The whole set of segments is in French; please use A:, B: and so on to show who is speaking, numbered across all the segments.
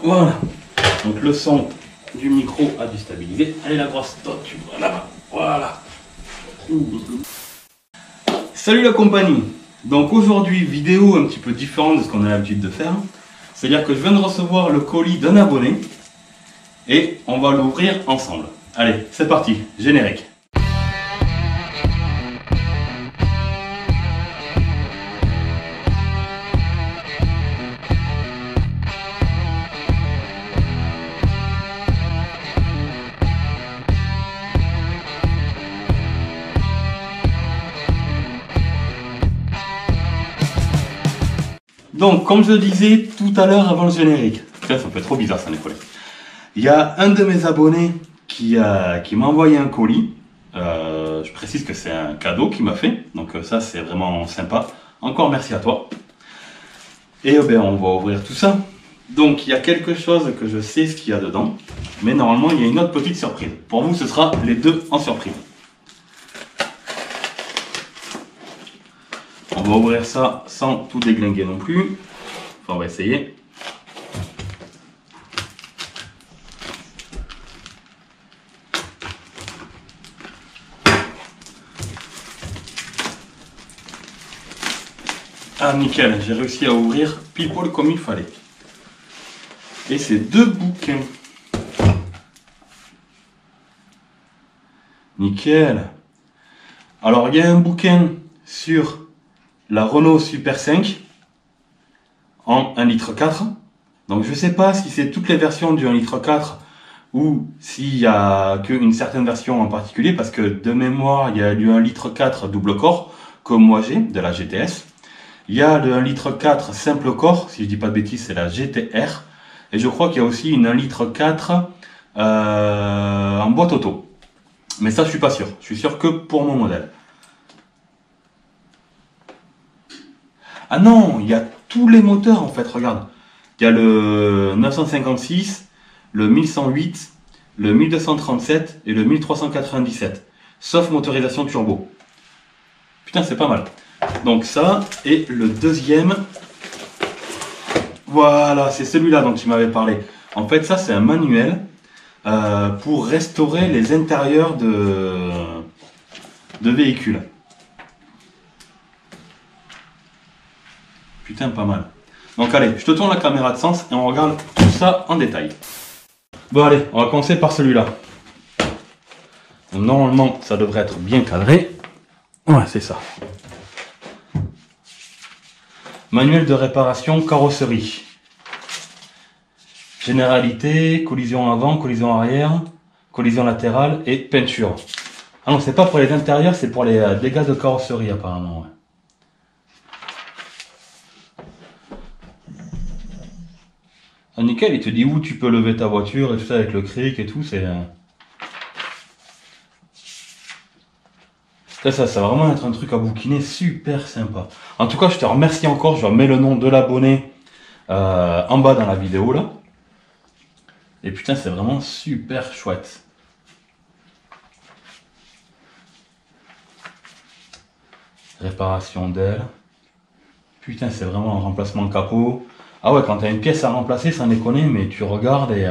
A: Voilà. Donc le son du micro a dû stabiliser. Allez la grosse, toi tu vas là-bas. Voilà. Salut la compagnie. Donc aujourd'hui, vidéo un petit peu différente de ce qu'on a l'habitude de faire. C'est-à-dire que je viens de recevoir le colis d'un abonné et on va l'ouvrir ensemble. Allez, c'est parti, générique. Donc, comme je le disais tout à l'heure avant le générique, ça me fait trop bizarre ça, Nicolas. Il y a un de mes abonnés qui m'a envoyé un colis. Je précise que c'est un cadeau qu'il m'a fait, donc ça c'est vraiment sympa. Encore merci à toi. Et on va ouvrir tout ça. Donc il y a quelque chose que je sais ce qu'il y a dedans, mais normalement il y a une autre petite surprise. Pour vous, ce sera les deux en surprise. On va ouvrir ça sans tout déglinguer non plus. Enfin, on va essayer. Ah nickel, j'ai réussi à ouvrir pile poil comme il fallait. Et c'est deux bouquins. Nickel. Alors il y a un bouquin sur la Renault Super 5 en 1,4 litre. Donc je ne sais pas si c'est toutes les versions du 1,4 litre ou s'il n'y a qu'une certaine version en particulier, parce que de mémoire il y a du 1,4 litre double corps comme moi j'ai de la GTS. Il y a le 1,4 litre simple corps, si je dis pas de bêtises c'est la GTR. Et je crois qu'il y a aussi une 1,4 litre en boîte auto. Mais ça je suis pas sûr, je suis sûr que pour mon modèle. Ah non, il y a tous les moteurs en fait, regarde. Il y a le 956, le 1108, le 1237 et le 1397. Sauf motorisation turbo. Putain, c'est pas mal. Donc ça, et le deuxième, voilà, c'est celui-là dont tu m'avais parlé. En fait, ça c'est un manuel pour restaurer les intérieurs de véhicules. Putain, pas mal. Donc allez, je te tourne la caméra de sens et on regarde tout ça en détail. Bon allez, on va commencer par celui-là. Normalement, ça devrait être bien cadré. Ouais, c'est ça. Manuel de réparation carrosserie. Généralité, collision avant, collision arrière, collision latérale et peinture. Ah non, c'est pas pour les intérieurs, c'est pour les dégâts de carrosserie apparemment. Ouais. Ah, nickel, il te dit où tu peux lever ta voiture et tout ça avec le cric et tout, c'est... Ça va vraiment être un truc à bouquiner super sympa. En tout cas, je te remercie encore, je mets le nom de l'abonné en bas dans la vidéo là. Et putain, c'est vraiment super chouette. Réparation d'aile. Putain, c'est vraiment un remplacement de capot. Ah ouais, quand tu as une pièce à remplacer, sans déconner, mais tu regardes et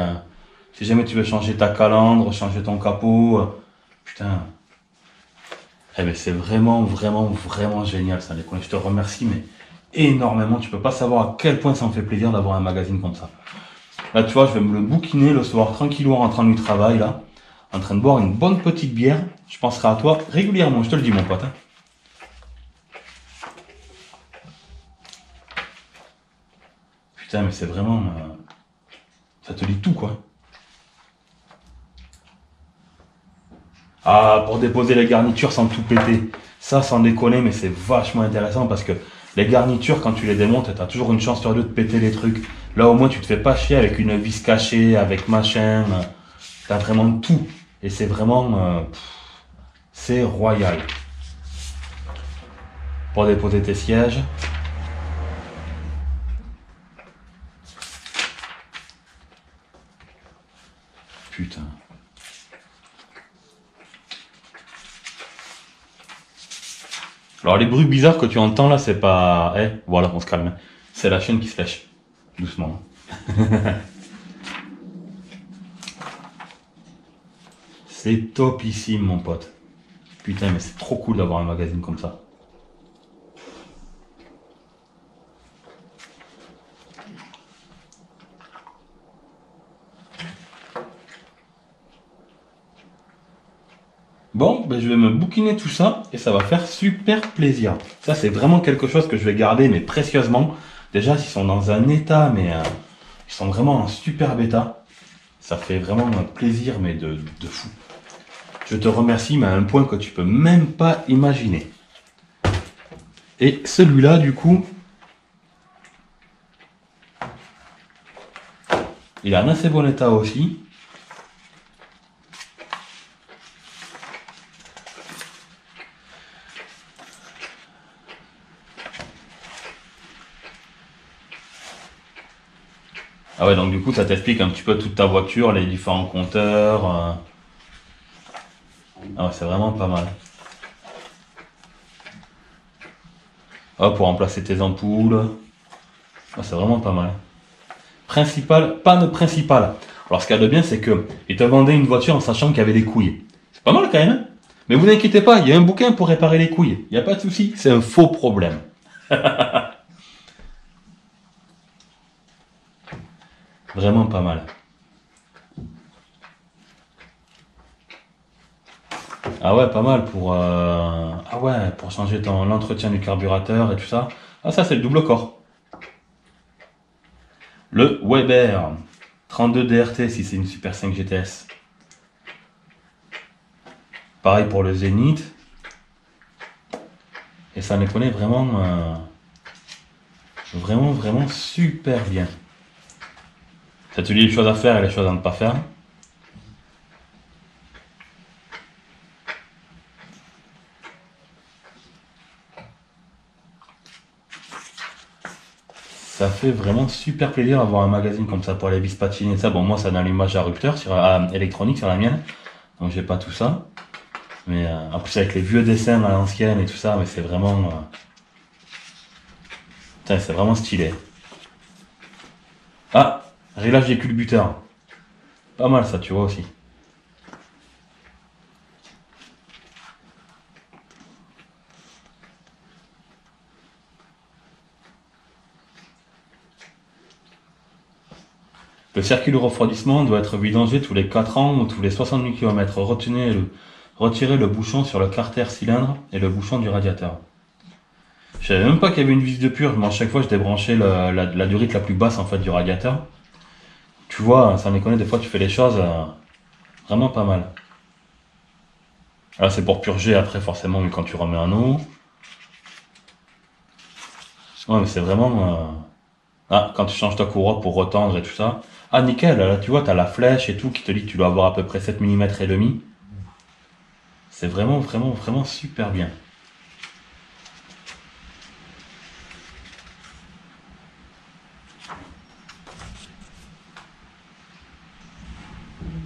A: si jamais tu veux changer ta calandre, changer ton capot, putain. Eh ben c'est vraiment génial, sans déconner. Je te remercie, mais énormément. Tu peux pas savoir à quel point ça me fait plaisir d'avoir un magazine comme ça. Là, tu vois, je vais me le bouquiner le soir, tranquillou, en rentrant du travail, là, en train de boire une bonne petite bière. Je penserai à toi régulièrement, je te le dis, mon pote. Hein. Putain, mais c'est vraiment... ça te lit tout, quoi. Ah, pour déposer les garnitures sans tout péter. Ça, sans déconner, mais c'est vachement intéressant parce que les garnitures, quand tu les démontes, tu as toujours une chance sur deux de péter les trucs. Là, au moins, tu te fais pas chier avec une vis cachée, avec machin. Tu as vraiment tout. Et c'est vraiment... c'est royal. Pour déposer tes sièges. Putain. Alors les bruits bizarres que tu entends là, c'est pas... voilà, on se calme. C'est la chaîne qui se lèche. Doucement. C'est topissime, mon pote. Putain, mais c'est trop cool d'avoir un magazine comme ça. Bon, ben je vais me bouquiner tout ça et ça va faire super plaisir. Ça, c'est vraiment quelque chose que je vais garder, mais précieusement. Déjà, ils sont dans un état, mais ils sont vraiment en super état. Ça fait vraiment un plaisir, mais de fou. Je te remercie, mais à un point que tu peux même pas imaginer. Et celui-là, du coup, il est en assez bon état aussi. Ah ouais, donc du coup, ça t'explique un petit peu toute ta voiture, les différents compteurs. Ah ouais, c'est vraiment pas mal. Ah, pour remplacer tes ampoules. Ah, c'est vraiment pas mal. Principal, panne principale. Alors, ce qu'il y a de bien, c'est que ils te vendaient une voiture en sachant qu'il y avait des couilles. C'est pas mal quand même. Hein. Mais vous inquiétez pas, il y a un bouquin pour réparer les couilles. Il n'y a pas de souci, c'est un faux problème. Vraiment pas mal. Ah ouais, pas mal pour ah ouais, pour changer l'entretien du carburateur et tout ça. Ah ça c'est le double corps. Le Weber 32 DRT si c'est une Super 5 GTS. Pareil pour le Zénith. Et ça me connaît vraiment super bien. Ça te dit les choses à faire et les choses à ne pas faire. Ça fait vraiment super plaisir d'avoir un magazine comme ça pour les vis patiner et ça. Bon, moi, ça a un allumage à rupteur électronique sur la mienne. Donc, j'ai pas tout ça. Mais en plus, avec les vieux dessins à l'ancienne et tout ça, mais c'est vraiment... Putain, c'est vraiment stylé. Ah, réglage des culbuteurs. Pas mal ça, tu vois aussi. Le circuit de refroidissement doit être vidangé tous les 4 ans ou tous les 70 km. Retirez le bouchon sur le carter cylindre et le bouchon du radiateur. Je savais même pas qu'il y avait une vis de purge. Moi, à chaque fois, je débranchais la durite la plus basse en fait du radiateur. Tu vois, sans déconner, des fois, tu fais les choses vraiment pas mal. Là, c'est pour purger après, forcément, mais quand tu remets en eau. Ouais, mais c'est vraiment... Ah, quand tu changes ta courroie pour retendre et tout ça. Ah, nickel, là, tu vois, t'as la flèche et tout qui te dit que tu dois avoir à peu près 7 mm et demi. C'est vraiment super bien.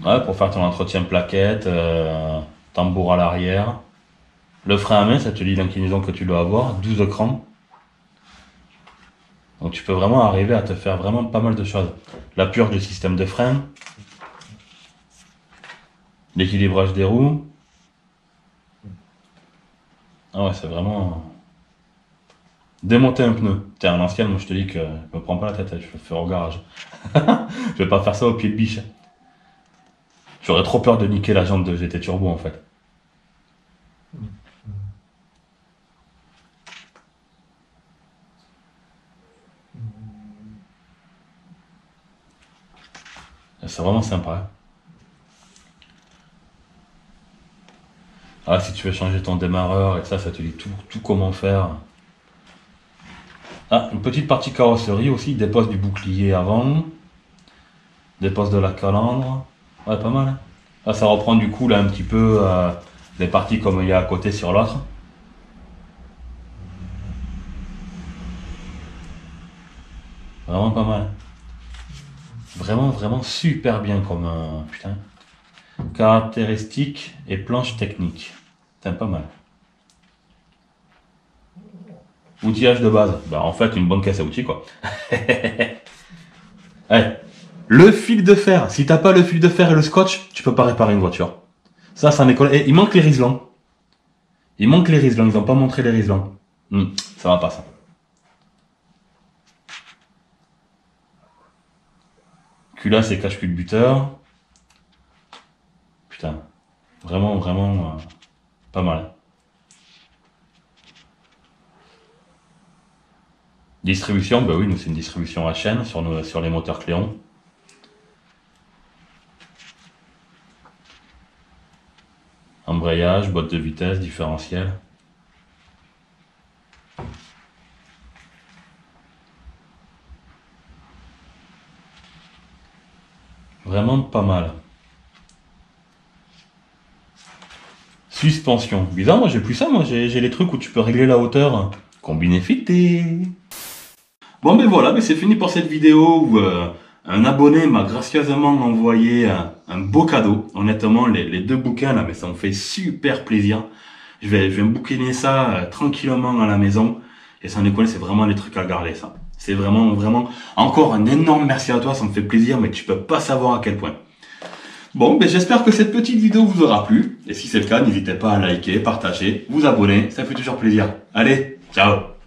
A: Ouais, pour faire ton entretien plaquette, tambour à l'arrière. Le frein à main, ça te dit l'inclinaison que tu dois avoir, 12 crans. Donc tu peux vraiment arriver à te faire vraiment pas mal de choses. La purge du système de frein. L'équilibrage des roues. Ah ouais, c'est vraiment... Démonter un pneu. T'es un ancien, moi je te dis que je me prends pas la tête, je le fais au garage. Je vais pas faire ça au pied de biche. J'aurais trop peur de niquer la jante de GT Turbo en fait. C'est vraiment sympa. Hein. Ah, si tu veux changer ton démarreur et ça te dit tout comment faire. Ah, une petite partie carrosserie aussi, dépose du bouclier avant, dépose de la calandre. Ouais, pas mal. Hein. Là, ça reprend du coup là un petit peu les parties comme il y a à côté sur l'autre. Vraiment pas mal. Vraiment super bien comme putain. Caractéristiques et planches techniques. C'est pas mal. Outillage de base. Bah en fait une bonne caisse à outils quoi. Ouais. Le fil de fer. Si t'as pas le fil de fer et le scotch, tu peux pas réparer une voiture. Ça en décolle. Et il manque les Riesling. Il manque les Riesling, ils n'ont pas montré les Riesling. Ça va pas ça. Culasse et cache-cul de buteur. Putain. Vraiment, vraiment pas mal. Distribution, bah oui, nous c'est une distribution à chaîne sur les moteurs Cléon. Embrayage, boîte de vitesse, différentiel. Vraiment pas mal. Suspension. Bizarre, moi j'ai plus ça, moi j'ai les trucs où tu peux régler la hauteur. Combiné fité. Bon ben voilà, c'est fini pour cette vidéo où un abonné m'a gracieusement envoyé un beau cadeau. Honnêtement, les deux bouquins là, mais ça me fait super plaisir. Je vais me bouquiner ça tranquillement à la maison. Et sans déconner, c'est vraiment des trucs à garder ça. C'est vraiment, vraiment, encore un énorme merci à toi, ça me fait plaisir, mais tu peux pas savoir à quel point. Bon, ben j'espère que cette petite vidéo vous aura plu. Et si c'est le cas, n'hésitez pas à liker, partager, vous abonner, ça fait toujours plaisir. Allez, ciao!